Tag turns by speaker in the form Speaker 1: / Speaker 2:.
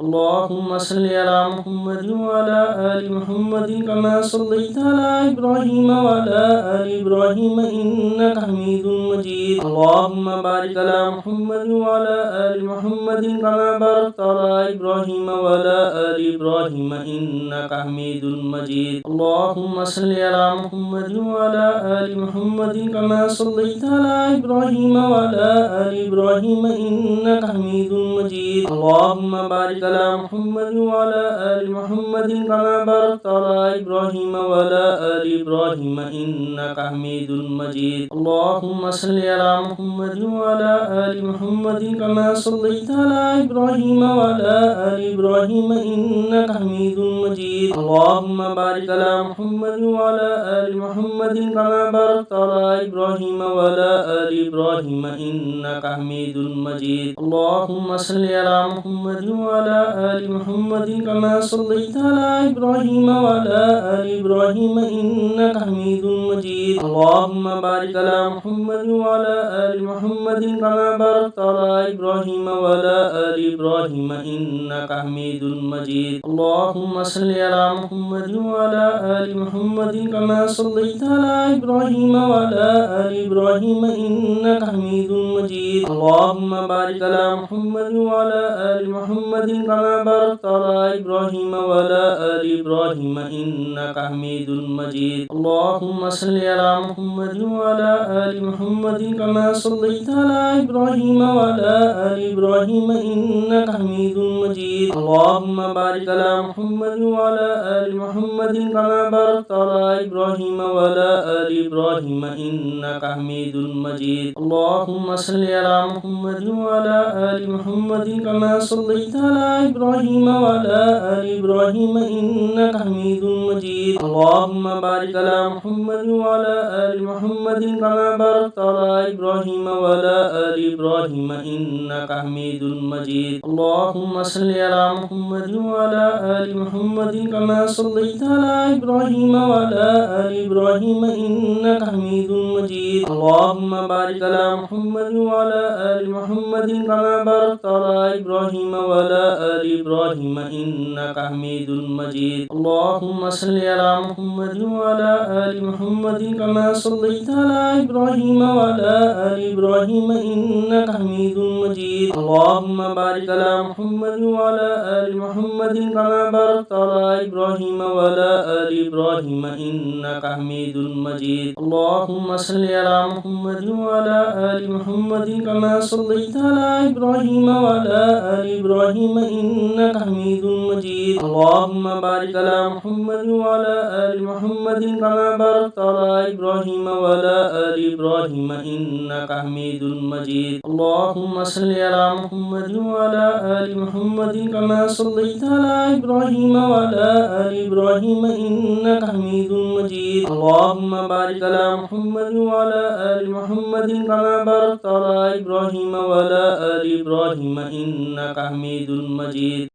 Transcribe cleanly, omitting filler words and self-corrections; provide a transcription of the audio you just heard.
Speaker 1: اللهم صل على محمد وعلى آل محمد كما صليت على إبراهيم وعلى آل إبراهيم إنك حميد مجيد. اللهم بارك على محمد وعلى آل محمد كما باركت على إبراهيم وعلى آل إبراهيم إنك حميد مجيد. اللهم صل على محمد وعلى آل محمد كما صليت على إبراهيم وعلى آل إبراهيم إنك حميد مجيد. اللهم بارك على محمد وعلى آل محمد كما باركت على إبراهيم وعلى آل إبراهيم إنك حميد مجيد. اللهم صل على محمد وعلى آل محمد كما صليت على إبراهيم وعلى آل إبراهيم إنك حميد مجيد. اللهم بارك على محمد وعلى آل محمد كما باركت على إبراهيم وعلى آل إبراهيم إنك حميد مجيد. اللهم صل على محمد وعلى آل محمد كما صليت على إبراهيم وعلى آل إبراهيم إنك حميد مجيد. اللهم بارك على محمد وعلى آل محمد كما باركت على إبراهيم وعلى آل إبراهيم إنك حميد مجيد. اللهم صل على محمد وعلى آل محمد كما صليت على إبراهيم وعلى آل إبراهيم إنك حميد مجيد. اللهم بارك على محمد وعلى آل محمد كما باركت على إبراهيم وعلى آل إبراهيم إنك حميد مجيد. اللهم صل على محمد وعلى آل محمد كما صليت على إبراهيم وعلى آل إبراهيم إنك حميد مجيد. اللهم بارك على محمد وعلى آل محمد كما باركت على إبراهيم وعلى آل إبراهيم إنك حميد مجيد. اللهم صل على محمد وعلى آل محمد كما صليت على إبراهيم وعلى آل إبراهيم إنك حميد مجيد. اللهم بارك على محمد وعلى آل محمد كما باركت على إبراهيم وعلى آل إبراهيم إنك حميد مجيد. اللهم صل على محمد وعلى آل محمد كما صليت على إبراهيم وعلى آل إبراهيم إنك حميد مجيد. اللهم بارك على محمد وعلى آل محمد كما باركت على إبراهيم وعلى آل إبراهيم إنك حميد مجيد. اللهم صل على محمد وعلى آل محمد كما صليت على إبراهيم وعلى آل إبراهيم إنك حميد مجيد. اللهم بارك على محمد وعلى آل محمد كما باركت على إبراهيم وعلى آل إبراهيم إنك حميد مجيد. اللهم صل على محمد وعلى آل محمد كما صليت على إبراهيم وعلى آل إبراهيم إنك حميد مجيد. اللهم بارك على محمد وعلى آل محمد كما باركت على إبراهيم وعلى آل إبراهيم إنك حميد مجيد. اللهم صل على محمد وعلى آل محمد كما صليت على إبراهيم وعلى آل إبراهيم إنك حميد مجيد. اللهم بارك على محمد وعلى آل محمد كما باركت على إبراهيم وعلى آل إبراهيم إنك حميد مجيد.